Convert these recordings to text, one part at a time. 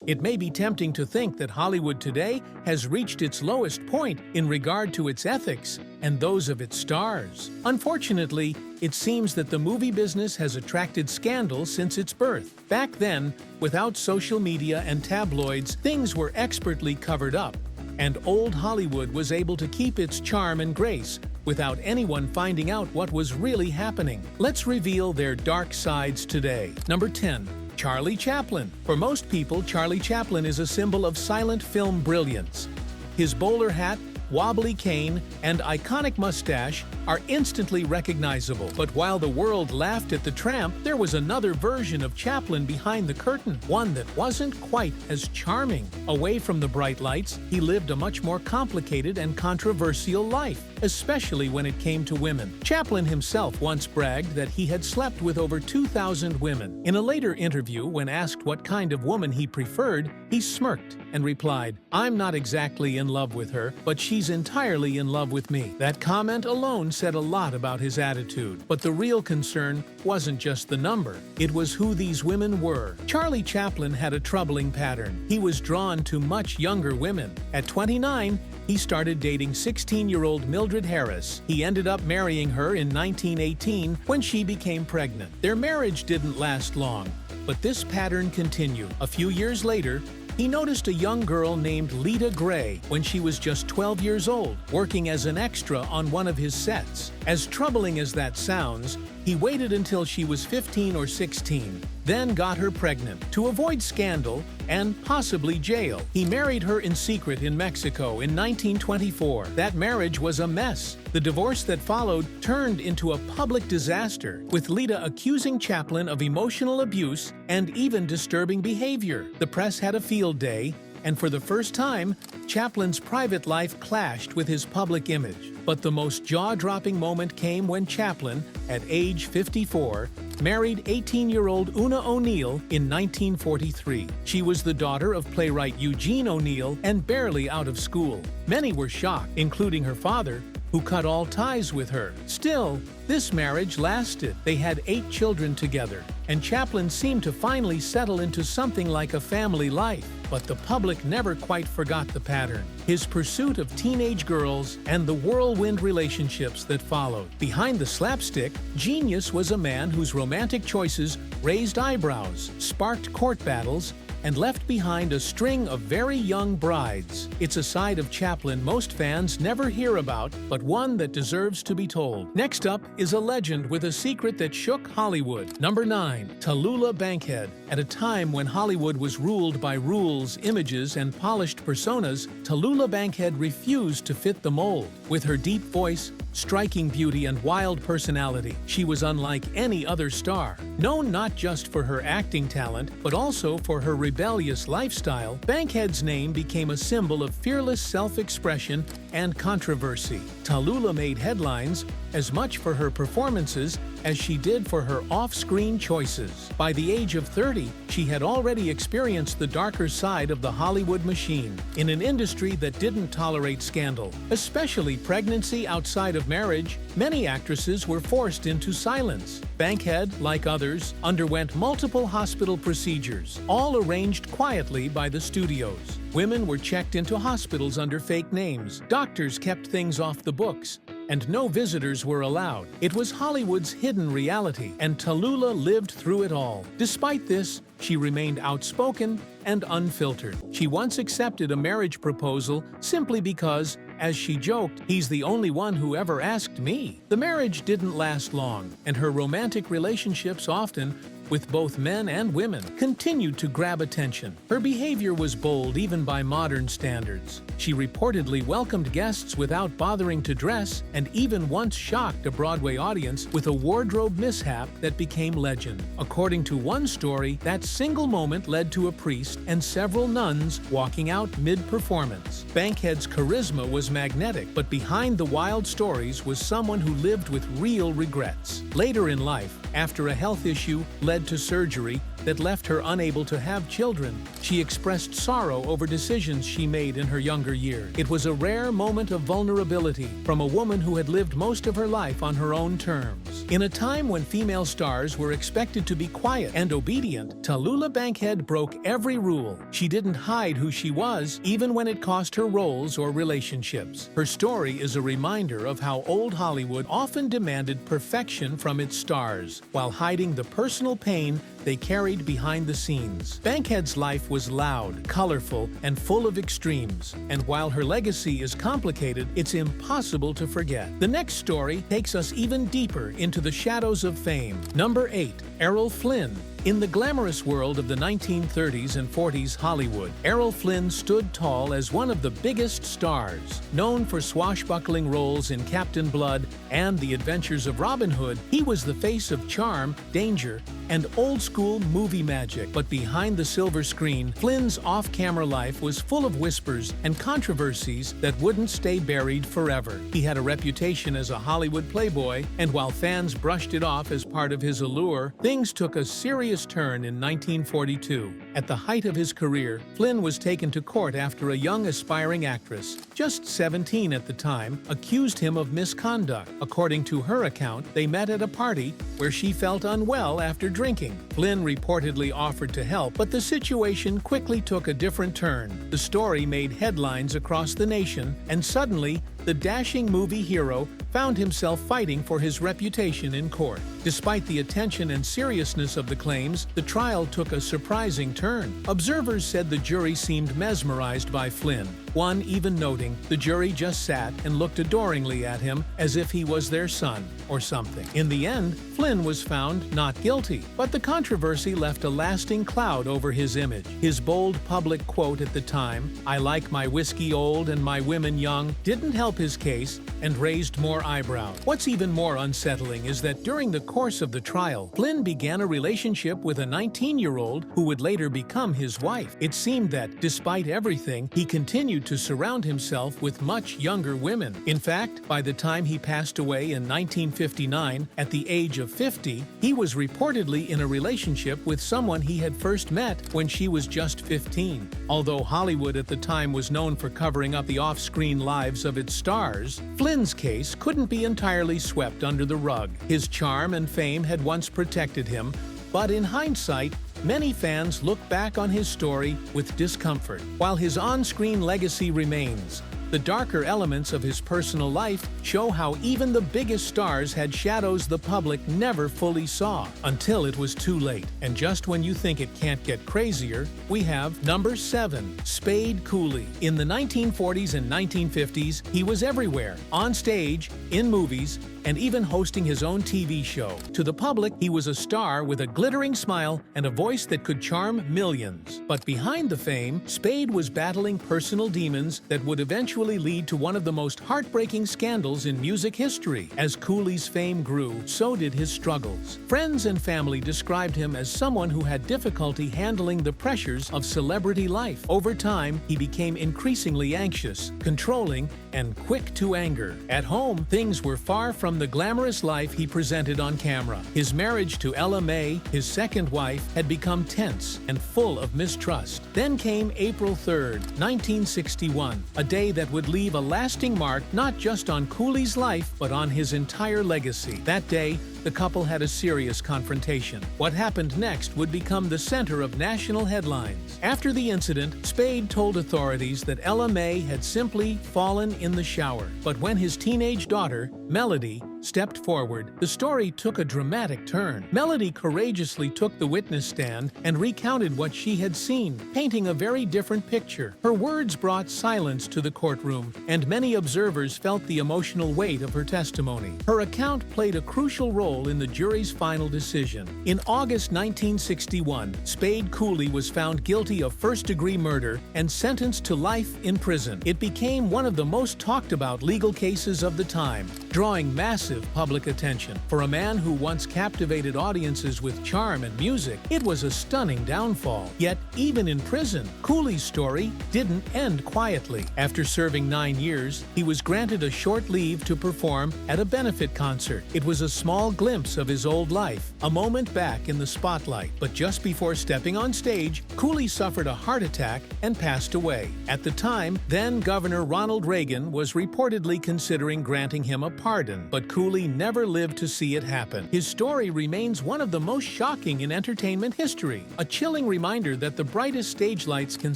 It may be tempting to think that Hollywood today has reached its lowest point in regard to its ethics and those of its stars. Unfortunately, it seems that the movie business has attracted scandal since its birth. Back then, without social media and tabloids, things were expertly covered up, and old Hollywood was able to keep its charm and grace without anyone finding out what was really happening. Let's reveal their dark sides today. Number 10. Charlie Chaplin. For most people, Charlie Chaplin is a symbol of silent film brilliance. His bowler hat, wobbly cane, and iconic mustache are instantly recognizable. But while the world laughed at the tramp, there was another version of Chaplin behind the curtain, one that wasn't quite as charming. Away from the bright lights, he lived a much more complicated and controversial life, especially when it came to women. Chaplin himself once bragged that he had slept with over 2,000 women. In a later interview, when asked what kind of woman he preferred, he smirked and replied, "I'm not exactly in love with her, but she's entirely in love with me." That comment alone said a lot about his attitude. But the real concern wasn't just the number, it was who these women were. Charlie Chaplin had a troubling pattern. He was drawn to much younger women. At 29, he started dating 16-year-old Mildred Harris. He ended up marrying her in 1918 when she became pregnant. Their marriage didn't last long, but this pattern continued. A few years later, he noticed a young girl named Lita Grey when she was just 12 years old, working as an extra on one of his sets. As troubling as that sounds, he waited until she was 15 or 16, then got her pregnant. To avoid scandal and possibly jail, he married her in secret in Mexico in 1924. That marriage was a mess. The divorce that followed turned into a public disaster, with Lita accusing Chaplin of emotional abuse and even disturbing behavior. The press had a field day, and for the first time, Chaplin's private life clashed with his public image. But the most jaw-dropping moment came when Chaplin, at age 54, married 18-year-old Una O'Neill in 1943. She was the daughter of playwright Eugene O'Neill and barely out of school. Many were shocked, including her father, who cut all ties with her. Still, this marriage lasted. They had 8 children together, and Chaplin seemed to finally settle into something like a family life. But the public never quite forgot the pattern: his pursuit of teenage girls and the whirlwind relationships that followed. Behind the slapstick, genius was a man whose romantic choices raised eyebrows, sparked court battles, and left behind a string of very young brides. It's a side of Chaplin most fans never hear about, but one that deserves to be told. Next up is a legend with a secret that shook Hollywood. Number 9. Tallulah Bankhead. At a time when Hollywood was ruled by rules, images, and polished personas, Tallulah Bankhead refused to fit the mold. With her deep voice, striking beauty, and wild personality, she was unlike any other star. Known not just for her acting talent, but also for her rebellious lifestyle, Bankhead's name became a symbol of fearless self-expression and controversy. Tallulah made headlines as much for her performances as she did for her off-screen choices. By the age of 30, she had already experienced the darker side of the Hollywood machine. In an industry that didn't tolerate scandal, especially pregnancy outside of marriage, many actresses were forced into silence. Bankhead, like others, underwent multiple hospital procedures, all arranged quietly by the studios. Women were checked into hospitals under fake names. Doctors kept things off the books, and no visitors were allowed. It was Hollywood's hidden reality, and Tallulah lived through it all. Despite this, she remained outspoken and unfiltered. She once accepted a marriage proposal simply because, as she joked, "He's the only one who ever asked me." The marriage didn't last long, and her romantic relationships, often with both men and women, continued to grab attention. Her behavior was bold even by modern standards. She reportedly welcomed guests without bothering to dress, and even once shocked a Broadway audience with a wardrobe mishap that became legend. According to one story, that single moment led to a priest and several nuns walking out mid-performance. Bankhead's charisma was magnetic, but behind the wild stories was someone who lived with real regrets. Later in life, after a health issue led to surgery that left her unable to have children, she expressed sorrow over decisions she made in her younger years. It was a rare moment of vulnerability from a woman who had lived most of her life on her own terms. In a time when female stars were expected to be quiet and obedient, Tallulah Bankhead broke every rule. She didn't hide who she was, even when it cost her roles or relationships. Her story is a reminder of how old Hollywood often demanded perfection from its stars, while hiding the personal pain they carried behind the scenes. Bankhead's life was loud, colorful, and full of extremes, and while her legacy is complicated, it's impossible to forget. The next story takes us even deeper into the shadows of fame. Number 8. Errol Flynn. In the glamorous world of the 1930s and 40s Hollywood, Errol Flynn stood tall as one of the biggest stars. Known for swashbuckling roles in Captain Blood and The Adventures of Robin Hood, he was the face of charm, danger, and old-school movie magic. But behind the silver screen, Flynn's off-camera life was full of whispers and controversies that wouldn't stay buried forever. He had a reputation as a Hollywood playboy, and while fans brushed it off as part of his allure, things took a serious turn in 1942. At the height of his career, Flynn was taken to court after a young aspiring actress, just 17 at the time, accused him of misconduct. According to her account, they met at a party where she felt unwell after drinking. Flynn reportedly offered to help, but the situation quickly took a different turn. The story made headlines across the nation, and suddenly, the dashing movie hero found himself fighting for his reputation in court. Despite the attention and seriousness of the claims, the trial took a surprising turn. Observers said the jury seemed mesmerized by Flynn, one even noting the jury just sat and looked adoringly at him as if he was their son or something. In the end, Flynn was found not guilty, but the controversy left a lasting cloud over his image. His bold public quote at the time, "I like my whiskey old and my women young," didn't help his case and raised more eyebrows. What's even more unsettling is that during the course of the trial, Flynn began a relationship with a 19-year-old who would later become his wife. It seemed that, despite everything, he continued to surround himself with much younger women. In fact, by the time he passed away in 1959, at the age of 50, he was reportedly in a relationship with someone he had first met when she was just 15. Although Hollywood at the time was known for covering up the off-screen lives of its stars, Flynn's case couldn't be entirely swept under the rug. His charm and fame had once protected him, but in hindsight, many fans look back on his story with discomfort. While his on-screen legacy remains, the darker elements of his personal life show how even the biggest stars had shadows the public never fully saw, until it was too late. And just when you think it can't get crazier, we have number 7, Spade Cooley. In the 1940s and 1950s, he was everywhere, on stage, in movies, and even hosting his own TV show. To the public, he was a star with a glittering smile and a voice that could charm millions. But behind the fame, Spade was battling personal demons that would eventually lead to one of the most heartbreaking scandals in music history. As Cooley's fame grew, so did his struggles. Friends and family described him as someone who had difficulty handling the pressures of celebrity life. Over time, he became increasingly anxious, controlling, and quick to anger. At home, things were far from the glamorous life he presented on camera. His marriage to Ella May, his second wife, had become tense and full of mistrust. Then came April 3rd, 1961, a day that would leave a lasting mark not just on Cooley's life, but on his entire legacy. That day, the couple had a serious confrontation. What happened next would become the center of national headlines. After the incident, Spade told authorities that Ella May had simply fallen in the shower. But when his teenage daughter, Melody, stepped forward, the story took a dramatic turn. Melody courageously took the witness stand and recounted what she had seen, painting a very different picture. Her words brought silence to the courtroom, and many observers felt the emotional weight of her testimony. Her account played a crucial role in the jury's final decision. In August 1961, Spade Cooley was found guilty of first-degree murder and sentenced to life in prison. It became one of the most talked-about legal cases of the time, drawing massive public attention. For a man who once captivated audiences with charm and music, it was a stunning downfall. Yet, even in prison, Cooley's story didn't end quietly. After serving 9 years, he was granted a short leave to perform at a benefit concert. It was a small glimpse of his old life, a moment back in the spotlight. But just before stepping on stage, Cooley suffered a heart attack and passed away. At the time, then Governor Ronald Reagan was reportedly considering granting him a pardon, but Cooley never lived to see it happen. His story remains one of the most shocking in entertainment history, a chilling reminder that the brightest stage lights can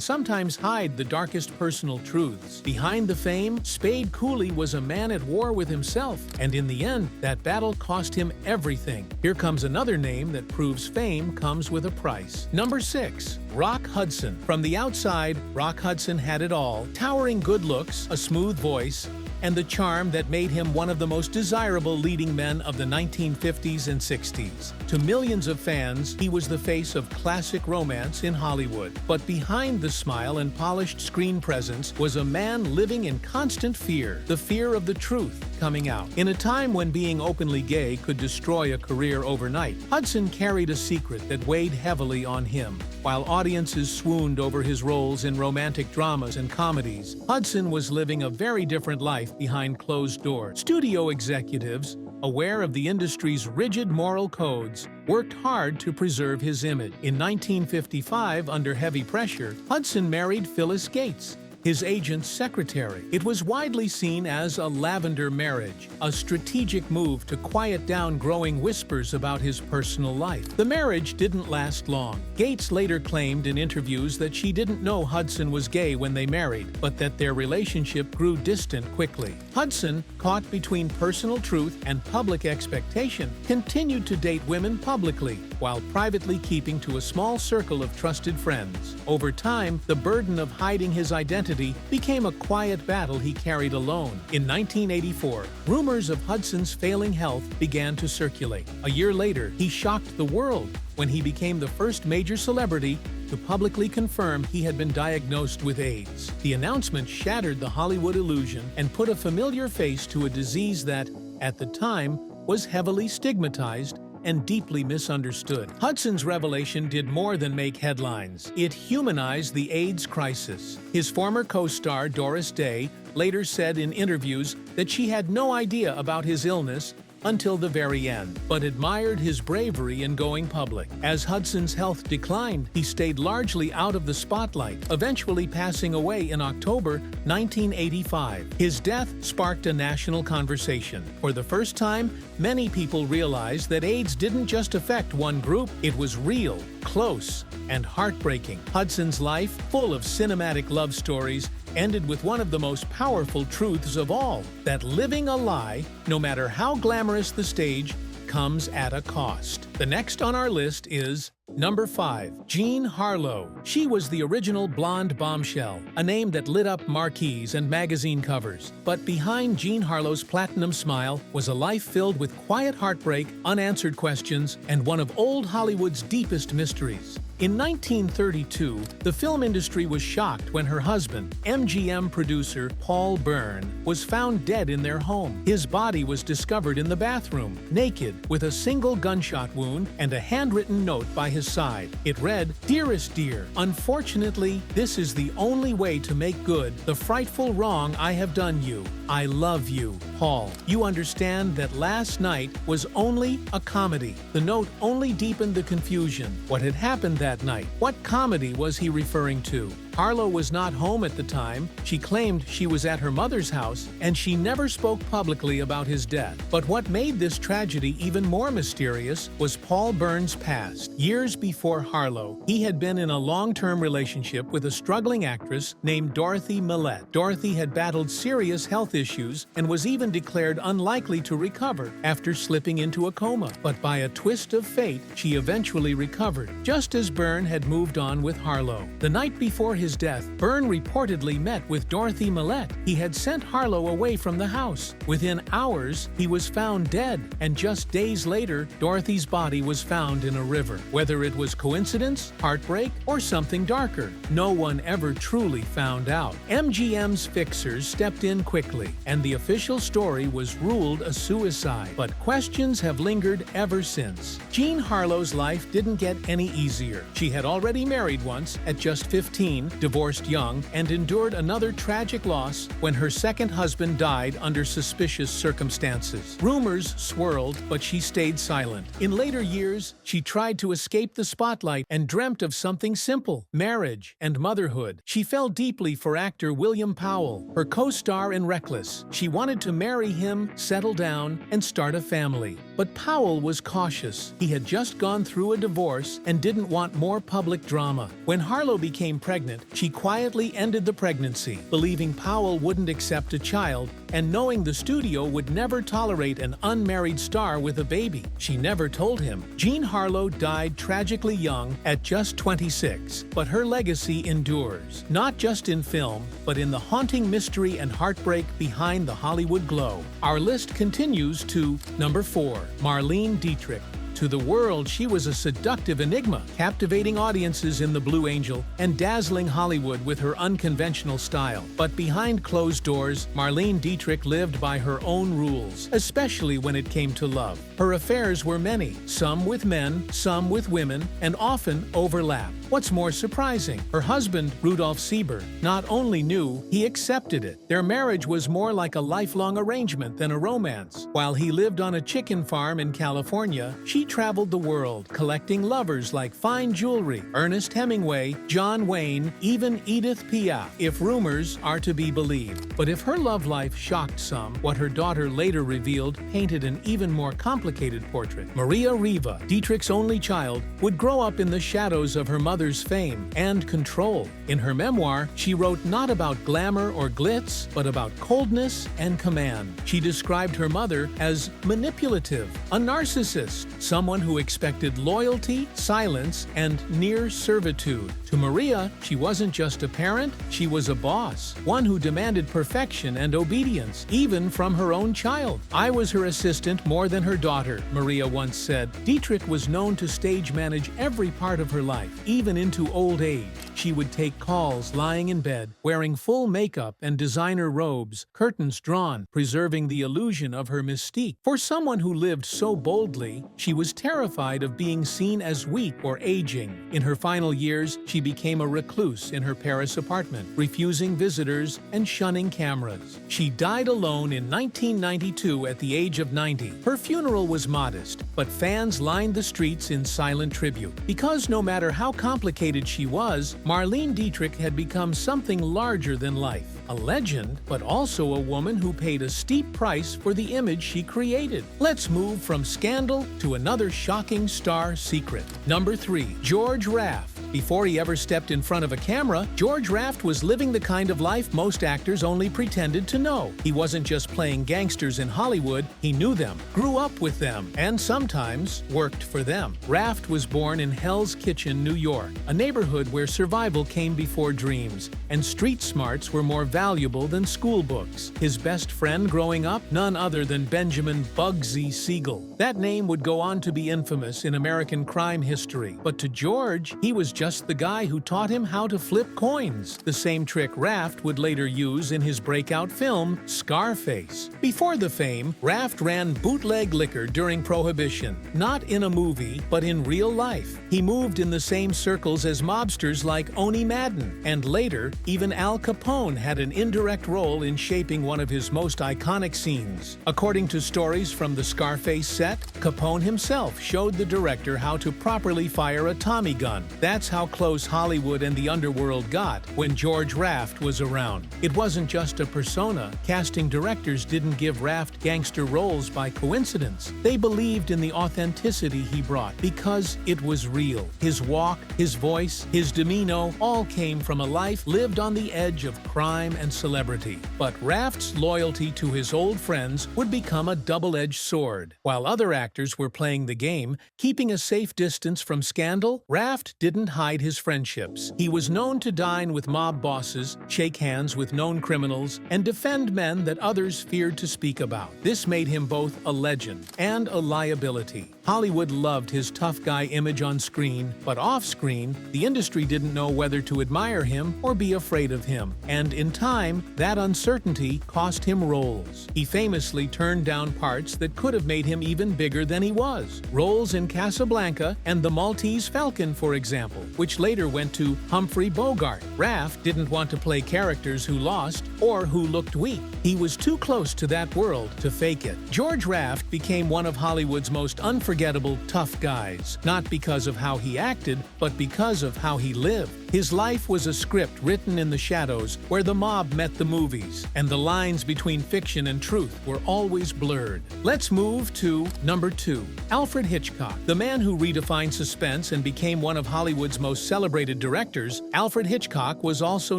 sometimes hide the darkest personal truths. Behind the fame, Spade Cooley was a man at war with himself, and in the end, that battle cost him everything. Here comes another name that proves fame comes with a price. Number 6. Rock Hudson. From the outside, Rock Hudson had it all: towering good looks, a smooth voice, and the charm that made him one of the most desirable leading men of the 1950s and 60s. To millions of fans, he was the face of classic romance in Hollywood. But behind the smile and polished screen presence was a man living in constant fear, the fear of the truth coming out. In a time when being openly gay could destroy a career overnight, Hudson carried a secret that weighed heavily on him. While audiences swooned over his roles in romantic dramas and comedies, Hudson was living a very different life behind closed doors. Studio executives, aware of the industry's rigid moral codes, worked hard to preserve his image. In 1955, under heavy pressure, Hudson married Phyllis Gates, his agent's secretary. It was widely seen as a lavender marriage, a strategic move to quiet down growing whispers about his personal life. The marriage didn't last long. Gates later claimed in interviews that she didn't know Hudson was gay when they married, but that their relationship grew distant quickly. Hudson, caught between personal truth and public expectation, continued to date women publicly, while privately keeping to a small circle of trusted friends. Over time, the burden of hiding his identity became a quiet battle he carried alone. In 1984, rumors of Hudson's failing health began to circulate. A year later, he shocked the world when he became the first major celebrity to publicly confirm he had been diagnosed with AIDS. The announcement shattered the Hollywood illusion and put a familiar face to a disease that, at the time, was heavily stigmatized and deeply misunderstood. Hudson's revelation did more than make headlines. It humanized the AIDS crisis. His former co-star, Doris Day, later said in interviews that she had no idea about his illness until the very end, but admired his bravery in going public. As Hudson's health declined, he stayed largely out of the spotlight, eventually passing away in October 1985. His death sparked a national conversation. For the first time, many people realized that AIDS didn't just affect one group, it was real, close, and heartbreaking. Hudson's life, full of cinematic love stories, ended with one of the most powerful truths of all, that living a lie, no matter how glamorous the stage, comes at a cost. The next on our list is Number 5. Jean Harlow. She was the original blonde bombshell, a name that lit up marquees and magazine covers. But behind Jean Harlow's platinum smile was a life filled with quiet heartbreak, unanswered questions, and one of old Hollywood's deepest mysteries. In 1932, the film industry was shocked when her husband, MGM producer Paul Byrne, was found dead in their home. His body was discovered in the bathroom, naked, with a single gunshot wound and a handwritten note by his side. It read, "Dearest dear, unfortunately, this is the only way to make good the frightful wrong I have done you. I love you, Paul. You understand that last night was only a comedy." The note only deepened the confusion. What had happened that night? What comedy was he referring to? Harlow was not home at the time. She claimed she was at her mother's house, and she never spoke publicly about his death. But what made this tragedy even more mysterious was Paul Byrne's past. Years before Harlow, he had been in a long-term relationship with a struggling actress named Dorothy Millette. Dorothy had battled serious health issues and was even declared unlikely to recover after slipping into a coma. But by a twist of fate, she eventually recovered, just as Byrne had moved on with Harlow. The night before his death, Byrne reportedly met with Dorothy Millette. He had sent Harlow away from the house. Within hours, he was found dead, and just days later, Dorothy's body was found in a river. Whether it was coincidence, heartbreak, or something darker, no one ever truly found out. MGM's fixers stepped in quickly, and the official story was ruled a suicide. But questions have lingered ever since. Jean Harlow's life didn't get any easier. mother. She had already married once at just 15, divorced young, and endured another tragic loss when her second husband died under suspicious circumstances. Rumors swirled, but she stayed silent. In later years, she tried to escape the spotlight and dreamt of something simple: marriage and motherhood. She fell deeply for actor William Powell, her co-star in Reckless. She wanted to marry him, settle down, and start a family. But Powell was cautious. He had just gone through a divorce and didn't want more public drama. When Harlow became pregnant, she quietly ended the pregnancy, believing Powell wouldn't accept a child and knowing the studio would never tolerate an unmarried star with a baby. She never told him. Jean Harlow died tragically young at just 26, but her legacy endures, not just in film, but in the haunting mystery and heartbreak behind the Hollywood glow. Our list continues to number 4, Marlene Dietrich. To the world, she was a seductive enigma, captivating audiences in The Blue Angel and dazzling Hollywood with her unconventional style. But behind closed doors, Marlene Dietrich lived by her own rules, especially when it came to love. Her affairs were many, some with men, some with women, and often overlapped. What's more surprising, her husband, Rudolf Sieber, not only knew, he accepted it. Their marriage was more like a lifelong arrangement than a romance. While he lived on a chicken farm in California, she traveled the world, collecting lovers like fine jewelry, Ernest Hemingway, John Wayne, even Edith Piaf, if rumors are to be believed. But if her love life shocked some, what her daughter later revealed painted an even more complicated portrait. Maria Riva, Dietrich's only child, would grow up in the shadows of her mother's fame and control. In her memoir, she wrote not about glamour or glitz, but about coldness and command. She described her mother as manipulative, a narcissist, someone who expected loyalty, silence, and near servitude. To Maria, she wasn't just a parent, she was a boss, one who demanded perfection and obedience, even from her own child. "I was her assistant more than her daughter," Maria once said. Dietrich was known to stage manage every part of her life, even into old age. She would take calls lying in bed, wearing full makeup and designer robes, curtains drawn, preserving the illusion of her mystique. For someone who lived so boldly, she was terrified of being seen as weak or aging. In her final years, she became a recluse in her Paris apartment, refusing visitors and shunning cameras. She died alone in 1992 at the age of 90. Her funeral was modest, but fans lined the streets in silent tribute. Because no matter how complicated she was, Marlene Dietrich had become something larger than life. A legend, but also a woman who paid a steep price for the image she created. Let's move from scandal to another shocking star secret. Number 3, George Raft. Before he ever stepped in front of a camera, George Raft was living the kind of life most actors only pretended to know. He wasn't just playing gangsters in Hollywood, he knew them, grew up with them, and sometimes worked for them. Raft was born in Hell's Kitchen, New York, a neighborhood where survival came before dreams, and street smarts were more valuable than school books. His best friend growing up, none other than Benjamin Bugsy Siegel. That name would go on to be infamous in American crime history, but to George, he was just the guy who taught him how to flip coins, the same trick Raft would later use in his breakout film, Scarface. Before the fame, Raft ran bootleg liquor during Prohibition, not in a movie, but in real life. He moved in the same circles as mobsters like Oni Madden, and later, even Al Capone had an indirect role in shaping one of his most iconic scenes. According to stories from the Scarface set, Capone himself showed the director how to properly fire a Tommy gun. That's how close Hollywood and the underworld got when George Raft was around. It wasn't just a persona. Casting directors didn't give Raft gangster roles by coincidence. They believed in the authenticity he brought because it was real. His walk, his voice, his demeanor all came from a life lived on the edge of crime and celebrity. But Raft's loyalty to his old friends would become a double-edged sword. While other actors were playing the game, keeping a safe distance from scandal, Raft didn't hide his friendships. He was known to dine with mob bosses, shake hands with known criminals, and defend men that others feared to speak about. This made him both a legend and a liability. Hollywood loved his tough guy image on screen, but off-screen, the industry didn't know whether to admire him or be afraid of him. And in time, that uncertainty cost him roles. He famously turned down parts that could have made him even bigger than he was. Roles in Casablanca and The Maltese Falcon, for example, which later went to Humphrey Bogart. Raft didn't want to play characters who lost or who looked weak. He was too close to that world to fake it. George Raft became one of Hollywood's most unforgettable tough guys, not because of how he acted, but because of how he lived. His life was a script written in the shadows where the mob met the movies, and the lines between fiction and truth were always blurred. Let's move to number 2. Alfred Hitchcock. The man who redefined suspense and became one of Hollywood's most celebrated directors, Alfred Hitchcock was also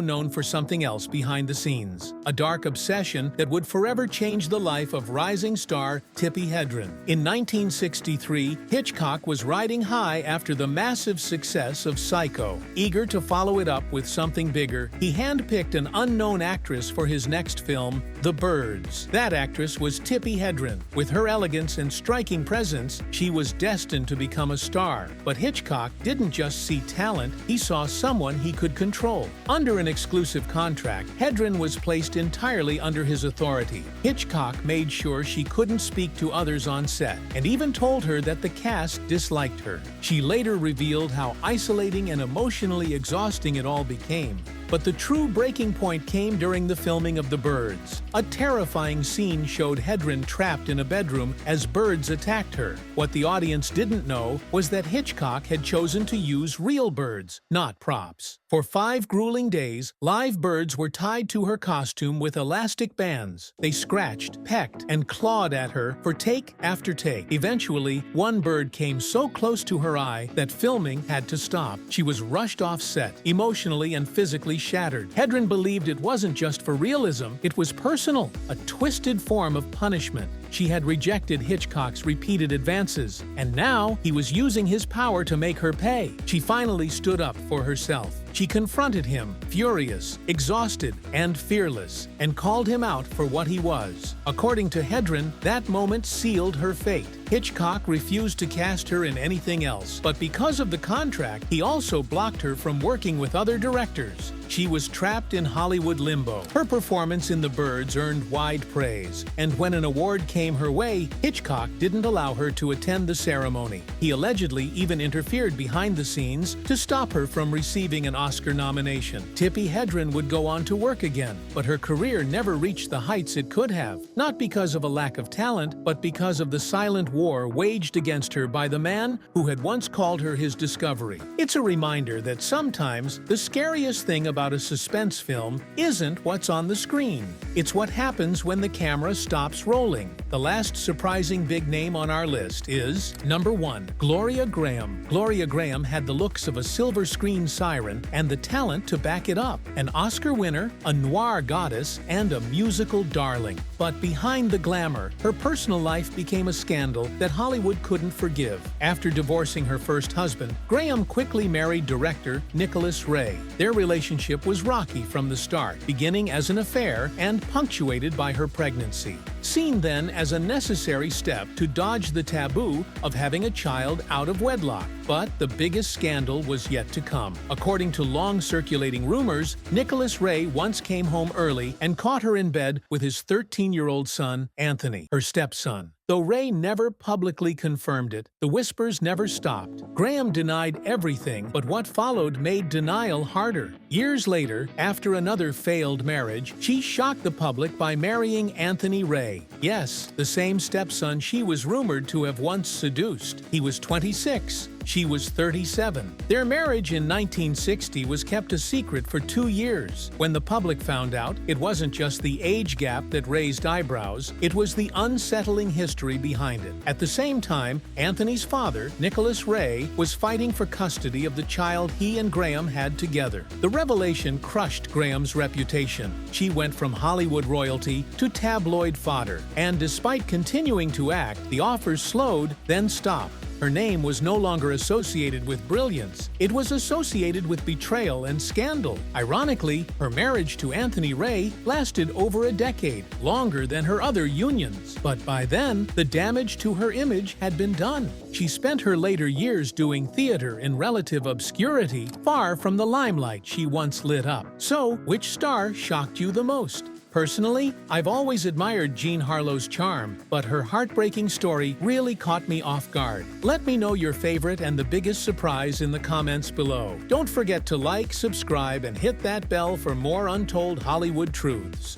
known for something else behind the scenes. A dark obsession that would forever change the life of rising star Tippi Hedren. In 1963, Hitchcock was riding high after the massive success of Psycho. Eager to follow it up with something bigger, he handpicked an unknown actress for his next film, The Birds. That actress was Tippi Hedren. With her elegance and striking presence, she was destined to become a star. But Hitchcock didn't just see talent, he saw someone he could control. Under an exclusive contract, Hedren was placed entirely under his authority. Hitchcock made sure she couldn't speak to others on set, and even told her that the cast disliked her. She later revealed how isolating and emotionally exhausting it all became. But the true breaking point came during the filming of The Birds. A terrifying scene showed Hedren trapped in a bedroom as birds attacked her. What the audience didn't know was that Hitchcock had chosen to use real birds, not props. For 5 grueling days, live birds were tied to her costume with elastic bands. They scratched, pecked, and clawed at her for take after take. Eventually, one bird came so close to her eye that filming had to stop. She was rushed off set, emotionally and physically shattered. Hedren believed it wasn't just for realism, it was personal, a twisted form of punishment. She had rejected Hitchcock's repeated advances, and now he was using his power to make her pay. She finally stood up for herself. She confronted him, furious, exhausted, and fearless, and called him out for what he was. According to Hedren, that moment sealed her fate. Hitchcock refused to cast her in anything else, but because of the contract, he also blocked her from working with other directors. She was trapped in Hollywood limbo. Her performance in The Birds earned wide praise, and when an award came her way, Hitchcock didn't allow her to attend the ceremony. He allegedly even interfered behind the scenes to stop her from receiving an Oscar nomination. Tippi Hedren would go on to work again, but her career never reached the heights it could have, not because of a lack of talent, but because of the silent war waged against her by the man who had once called her his discovery. It's a reminder that sometimes the scariest thing about a suspense film isn't what's on the screen. It's what happens when the camera stops rolling. The last surprising big name on our list is number 1, Gloria Grahame. Gloria Grahame had the looks of a silver screen siren and the talent to back it up. An Oscar winner, a noir goddess, and a musical darling. But behind the glamour, her personal life became a scandal that Hollywood couldn't forgive. After divorcing her first husband, Grahame quickly married director Nicholas Ray. Their relationship was rocky from the start, beginning as an affair and punctuated by her pregnancy. Seen then as a necessary step to dodge the taboo of having a child out of wedlock. But the biggest scandal was yet to come. According to long-circulating rumors, Nicholas Ray once came home early and caught her in bed with his 13-year-old son, Anthony, her stepson. Though Ray never publicly confirmed it, the whispers never stopped. Grahame denied everything, but what followed made denial harder. Years later, after another failed marriage, she shocked the public by marrying Anthony Ray. Yes, the same stepson she was rumored to have once seduced. He was 26. She was 37. Their marriage in 1960 was kept a secret for 2 years. When the public found out, it wasn't just the age gap that raised eyebrows, it was the unsettling history behind it. At the same time, Anthony's father, Nicholas Ray, was fighting for custody of the child he and Grahame had together. The revelation crushed Grahame's reputation. She went from Hollywood royalty to tabloid fodder, and despite continuing to act, the offers slowed, then stopped. Her name was no longer associated with brilliance. It was associated with betrayal and scandal. Ironically, her marriage to Anthony Ray lasted over a decade, longer than her other unions. But by then, the damage to her image had been done. She spent her later years doing theater in relative obscurity, far from the limelight she once lit up. So, which star shocked you the most? Personally, I've always admired Jean Harlow's charm, but her heartbreaking story really caught me off guard. Let me know your favorite and the biggest surprise in the comments below. Don't forget to like, subscribe, and hit that bell for more untold Hollywood truths.